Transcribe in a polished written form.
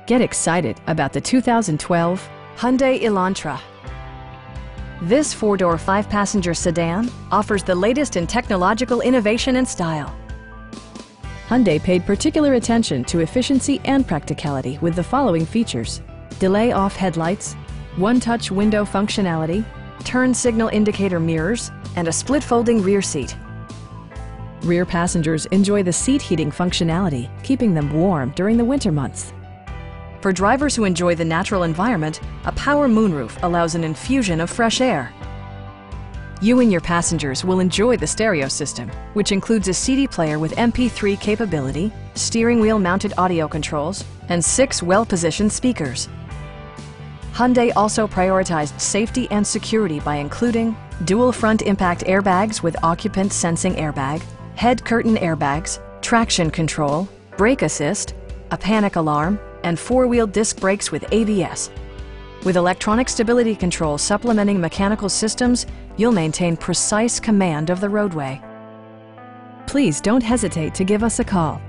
Get excited about the 2012 Hyundai Elantra. This four-door, 5-passenger sedan offers the latest in technological innovation and style. Hyundai paid particular attention to efficiency and practicality with the following features: delay-off headlights, one-touch window functionality, turn signal indicator mirrors, and a split-folding rear seat. Rear passengers enjoy the seat heating functionality, keeping them warm during the winter months. For drivers who enjoy the natural environment, a power moonroof allows an infusion of fresh air. You and your passengers will enjoy the stereo system, which includes a CD player with MP3 capability, steering wheel mounted audio controls, and 6 well-positioned speakers. Hyundai also prioritized safety and security by including dual front impact airbags with occupant sensing airbag, head curtain airbags, traction control, brake assist, a panic alarm, and 4-wheel disc brakes with ABS. With electronic stability control supplementing mechanical systems, you'll maintain precise command of the roadway. Please don't hesitate to give us a call.